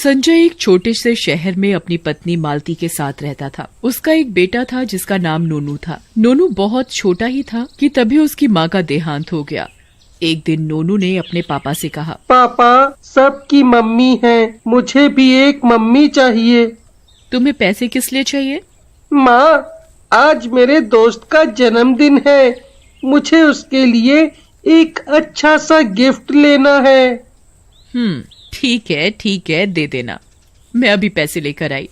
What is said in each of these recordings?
संजय एक छोटे से शहर में अपनी पत्नी मालती के साथ रहता था। उसका एक बेटा था जिसका नाम नोनू था। नोनू बहुत छोटा ही था कि तभी उसकी माँ का देहांत हो गया। एक दिन नोनू ने अपने पापा से कहा, पापा, सबकी मम्मी है, मुझे भी एक मम्मी चाहिए। तुम्हें पैसे किस लिए चाहिए? माँ, आज मेरे दोस्त का जन्मदिन है, मुझे उसके लिए एक अच्छा सा गिफ्ट लेना है। ठीक है, दे देना, मैं अभी पैसे लेकर आई।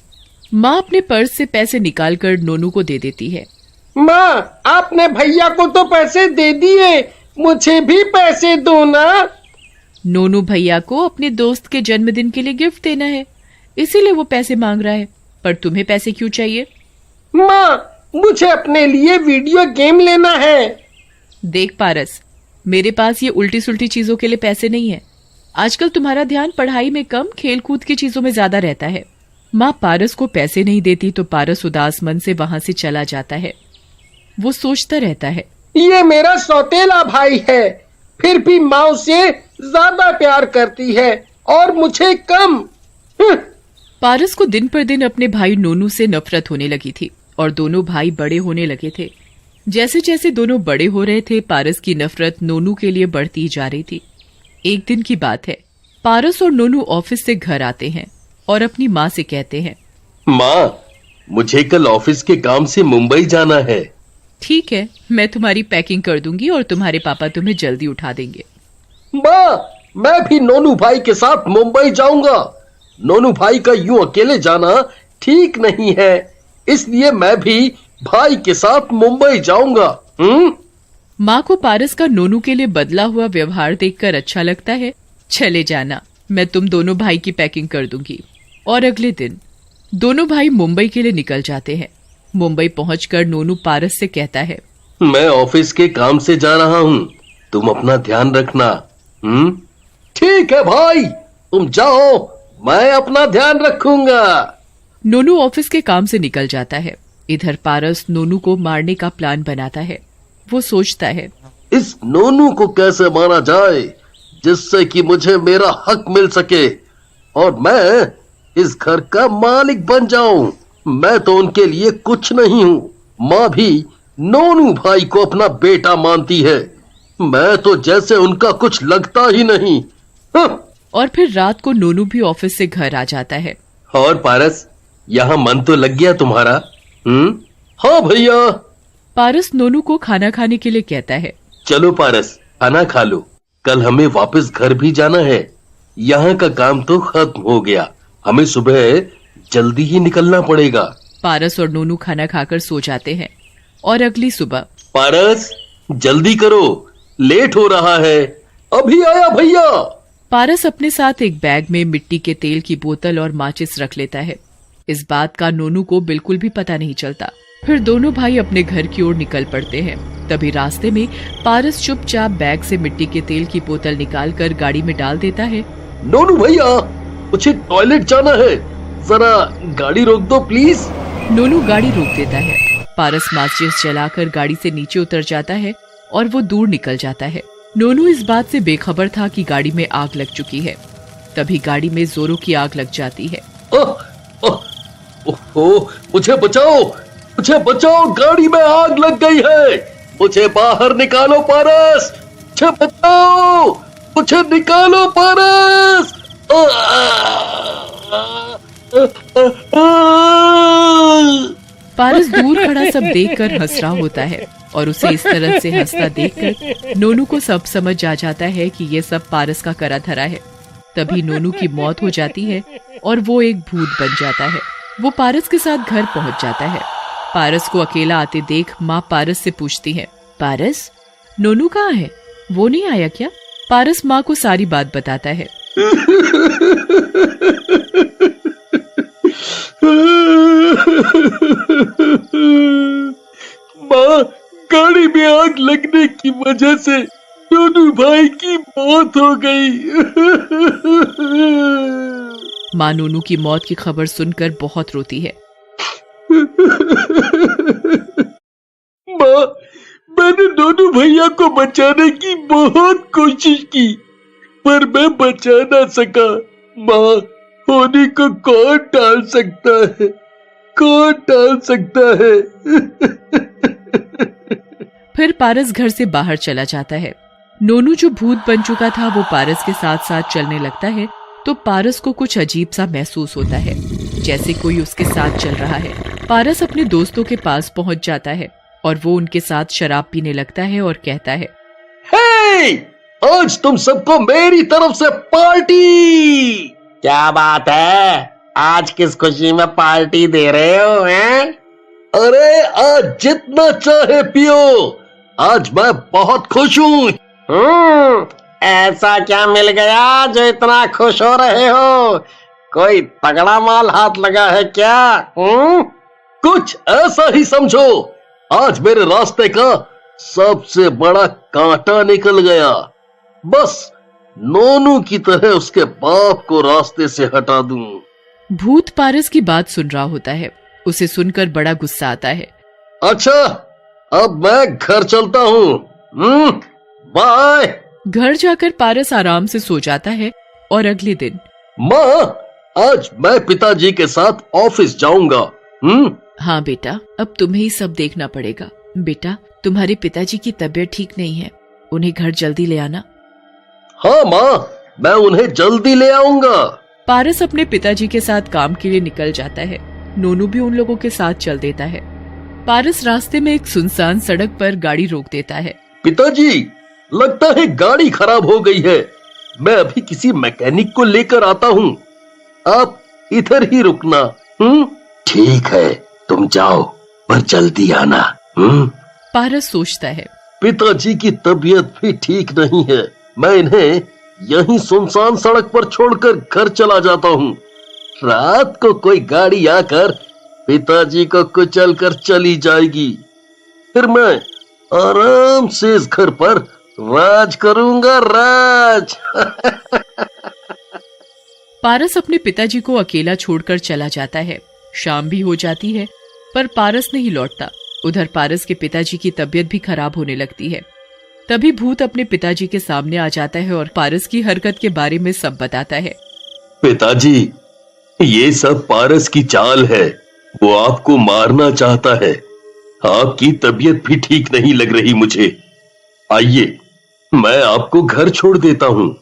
माँ अपने पर्स से पैसे निकालकर नोनू को दे देती है। माँ, आपने भैया को तो पैसे दे दिए, मुझे भी पैसे दो ना। नोनू भैया को अपने दोस्त के जन्मदिन के लिए गिफ्ट देना है, इसीलिए वो पैसे मांग रहा है। पर तुम्हें पैसे क्यों चाहिए? माँ, मुझे अपने लिए वीडियो गेम लेना है। देख पारस, मेरे पास ये उल्टी सुल्टी चीजों के लिए पैसे नहीं है। आजकल तुम्हारा ध्यान पढ़ाई में कम, खेल कूद की चीजों में ज्यादा रहता है। माँ पारस को पैसे नहीं देती तो पारस उदास मन से वहां से चला जाता है। वो सोचता रहता है, ये मेरा सौतेला भाई है, फिर भी माँ उसे ज्यादा प्यार करती है और मुझे कम। पारस को दिन पर दिन अपने भाई नोनू से नफरत होने लगी थी और दोनों भाई बड़े होने लगे थे। जैसे जैसे दोनों बड़े हो रहे थे, पारस की नफरत नोनू के लिए बढ़ती जा रही थी। एक दिन की बात है, पारस और नोनू ऑफिस से घर आते हैं और अपनी माँ से कहते हैं, माँ, मुझे कल ऑफिस के काम से मुंबई जाना है। ठीक है, मैं तुम्हारी पैकिंग कर दूंगी और तुम्हारे पापा तुम्हें जल्दी उठा देंगे। माँ, मैं भी नोनू भाई के साथ मुंबई जाऊंगा। नोनू भाई का यूं अकेले जाना ठीक नहीं है, इसलिए मैं भी भाई के साथ मुंबई जाऊंगा। माँ को पारस का नोनू के लिए बदला हुआ व्यवहार देखकर अच्छा लगता है। चले जाना, मैं तुम दोनों भाई की पैकिंग कर दूंगी। और अगले दिन दोनों भाई मुंबई के लिए निकल जाते हैं। मुंबई पहुंचकर नोनू पारस से कहता है, मैं ऑफिस के काम से जा रहा हूँ, तुम अपना ध्यान रखना। ठीक है भाई, तुम जाओ, मैं अपना ध्यान रखूंगा। नोनू ऑफिस के काम से निकल जाता है। इधर पारस नोनू को मारने का प्लान बनाता है। वो सोचता है, इस नोनू को कैसे मारा जाए जिससे कि मुझे मेरा हक मिल सके और मैं इस घर का मालिक बन जाऊं। मैं तो उनके लिए कुछ नहीं हूँ। माँ भी नोनू भाई को अपना बेटा मानती है, मैं तो जैसे उनका कुछ लगता ही नहीं। और फिर रात को नोनू भी ऑफिस से घर आ जाता है। और पारस, यहाँ मन तो लग गया तुम्हारा? हाँ भैया। पारस नोनू को खाना खाने के लिए कहता है। चलो पारस, खाना खा लो, कल हमें वापस घर भी जाना है। यहाँ का काम तो खत्म हो गया, हमें सुबह जल्दी ही निकलना पड़ेगा। पारस और नोनू खाना खाकर सो जाते हैं और अगली सुबह, पारस जल्दी करो, लेट हो रहा है। अभी आया भैया। पारस अपने साथ एक बैग में मिट्टी के तेल की बोतल और माचिस रख लेता है। इस बात का नोनू को बिल्कुल भी पता नहीं चलता। फिर दोनों भाई अपने घर की ओर निकल पड़ते हैं। तभी रास्ते में पारस चुपचाप बैग से मिट्टी के तेल की बोतल निकालकर गाड़ी में डाल देता है। नोनू भैया, मुझे टॉयलेट जाना है, जरा गाड़ी रोक दो प्लीज। नोनू गाड़ी रोक देता है। पारस माचिस जलाकर गाड़ी से नीचे उतर जाता है और वो दूर निकल जाता है। नोनू इस बात से बेखबर था कि गाड़ी में आग लग चुकी है। तभी गाड़ी में जोरों की आग लग जाती है। मुझे बचाओ, मुझे बचाओ, गाड़ी में आग लग गई है, मुझे बाहर निकालो पारस, मुझे बचाओ, मुझे निकालो पारस। पारस दूर खड़ा सब देखकर हंस रहा होता है और उसे इस तरह से हंसता देखकर नोनू को सब समझ आ जाता है कि ये सब पारस का करा धरा है। तभी नोनू की मौत हो जाती है और वो एक भूत बन जाता है। वो पारस के साथ घर पहुंच जाता है। पारस को अकेला आते देख माँ पारस से पूछती है, पारस, नोनू कहाँ है? वो नहीं आया क्या? पारस माँ को सारी बात बताता है। माँ, गाड़ी में आग लगने की वजह से नोनू भाई की मौत हो गई। माँ नोनू की मौत की खबर सुनकर बहुत रोती है। माँ, मैंने नोनू भैया को बचाने की बहुत कोशिश की, पर मैं बचा ना सका। माँ, होने को कौन टाल सकता है, कौन टाल सकता है। फिर पारस घर से बाहर चला जाता है। नोनू जो भूत बन चुका था वो पारस के साथ साथ चलने लगता है तो पारस को कुछ अजीब सा महसूस होता है, जैसे कोई उसके साथ चल रहा है। पारस अपने दोस्तों के पास पहुंच जाता है और वो उनके साथ शराब पीने लगता है और कहता है, हे, आज तुम सबको मेरी तरफ से पार्टी। क्या बात है, आज किस खुशी में पार्टी दे रहे हो हैं? अरे आज जितना चाहे पियो, आज मैं बहुत खुश हूँ। ऐसा क्या मिल गया जो इतना खुश हो रहे हो? कोई तगड़ा माल हाथ लगा है क्या? कुछ ऐसा ही समझो, आज मेरे रास्ते का सबसे बड़ा कांटा निकल गया। बस नोनू की तरह उसके बाप को रास्ते से हटा दूं। भूत पारस की बात सुन रहा होता है। उसे सुनकर बड़ा गुस्सा आता है। अच्छा, अब मैं घर चलता हूँ। बाय। घर जाकर पारस आराम से सो जाता है और अगले दिन, माँ, आज मैं पिताजी के साथ ऑफिस जाऊंगा। हाँ बेटा, अब तुम्हें ही सब देखना पड़ेगा। बेटा, तुम्हारे पिताजी की तबीयत ठीक नहीं है, उन्हें घर जल्दी ले आना। हाँ माँ, मैं उन्हें जल्दी ले आऊंगा। पारस अपने पिताजी के साथ काम के लिए निकल जाता है। नोनू भी उन लोगों के साथ चल देता है। पारस रास्ते में एक सुनसान सड़क पर गाड़ी रोक देता है। पिताजी, लगता है गाड़ी खराब हो गई है। मैं अभी किसी मैकेनिक को लेकर आता हूँ, आप इधर ही रुकना। ठीक है, तुम जाओ, पर जल्दी आना। पारस सोचता है, पिताजी की तबीयत भी ठीक नहीं है, मैं इन्हें यहीं सुनसान सड़क पर छोड़कर घर चला जाता हूँ। रात को कोई गाड़ी आकर पिताजी को कुचल कर चली जाएगी, फिर मैं आराम से इस घर पर राज करूंगा, राज। पारस अपने पिताजी को अकेला छोड़कर चला जाता है। शाम भी हो जाती है पर पारस नहीं लौटता। उधर पारस के पिताजी की तबीयत भी खराब होने लगती है। तभी भूत अपने पिताजी के सामने आ जाता है और पारस की हरकत के बारे में सब बताता है। पिताजी, ये सब पारस की चाल है, वो आपको मारना चाहता है। आपकी तबीयत भी ठीक नहीं लग रही मुझे। आइए, मैं आपको घर छोड़ देता हूँ।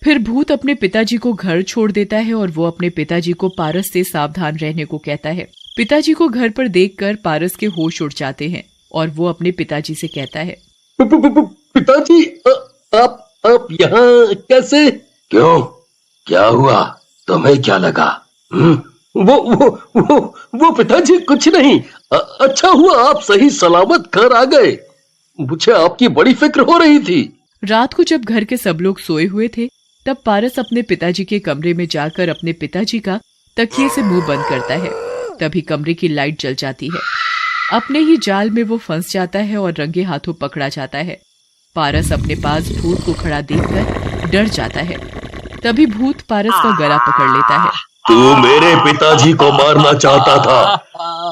फिर भूत अपने पिताजी को घर छोड़ देता है और वो अपने पिताजी को पारस से सावधान रहने को कहता है। पिताजी को घर पर देखकर पारस के होश उड़ जाते हैं और वो अपने पिताजी से कहता है, पिताजी, आप यहाँ कैसे? क्यों, क्या हुआ? तुम्हें क्या लगा? वो पिताजी, कुछ नहीं। अच्छा हुआ आप सही सलामत घर आ गए, मुझे आपकी बड़ी फिक्र हो रही थी। रात को जब घर के सब लोग सोए हुए थे तब पारस अपने पिताजी के कमरे में जाकर अपने पिताजी का तकिए से मुंह बंद करता है। तभी कमरे की लाइट जल जाती है। अपने ही जाल में वो फंस जाता है और रंगे हाथों पकड़ा जाता है। पारस अपने पास भूत को खड़ा देखकर डर जाता है। तभी भूत पारस का गला पकड़ लेता है। तू मेरे पिताजी को मारना चाहता था,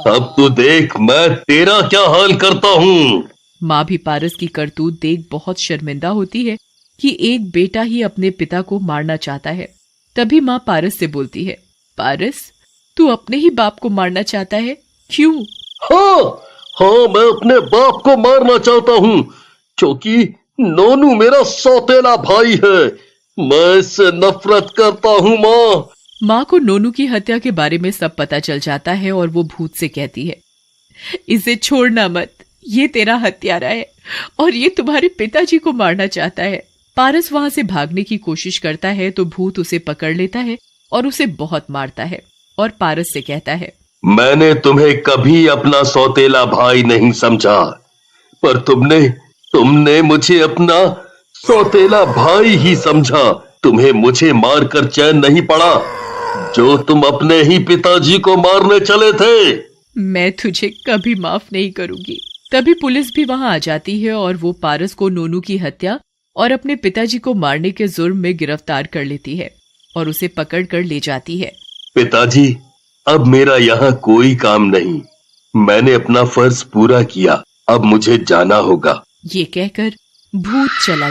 अब तू देख मैं तेरा क्या हाल करता हूँ। माँ भी पारस की करतूत देख बहुत शर्मिंदा होती है कि एक बेटा ही अपने पिता को मारना चाहता है। तभी माँ पारस से बोलती है, पारस, तू अपने ही बाप को मारना चाहता है, क्यों? हाँ, मैं अपने बाप को मारना चाहता हूँ क्योंकि नोनू मेरा सौतेला भाई है। मैं इससे नफरत करता हूँ। माँ को नोनू की हत्या के बारे में सब पता चल जाता है और वो भूत से कहती है, इसे छोड़ना मत, ये तेरा हत्यारा है और ये तुम्हारे पिताजी को मारना चाहता है। पारस वहां से भागने की कोशिश करता है तो भूत उसे पकड़ लेता है और उसे बहुत मारता है और पारस से कहता है, मैंने तुम्हें कभी अपना सौतेला भाई नहीं समझा, पर तुमने मुझे अपना सौतेला भाई ही समझा। तुम्हें मुझे मारकर चैन नहीं पड़ा जो तुम अपने ही पिताजी को मारने चले थे। मैं तुझे कभी माफ नहीं करूंगी। तभी पुलिस भी वहां आ जाती है और वो पारस को नोनू की हत्या और अपने पिताजी को मारने के जुर्म में गिरफ्तार कर लेती है और उसे पकड़ कर ले जाती है। पिताजी, अब मेरा यहाँ कोई काम नहीं, मैंने अपना फर्ज पूरा किया, अब मुझे जाना होगा। ये कहकर भूत चला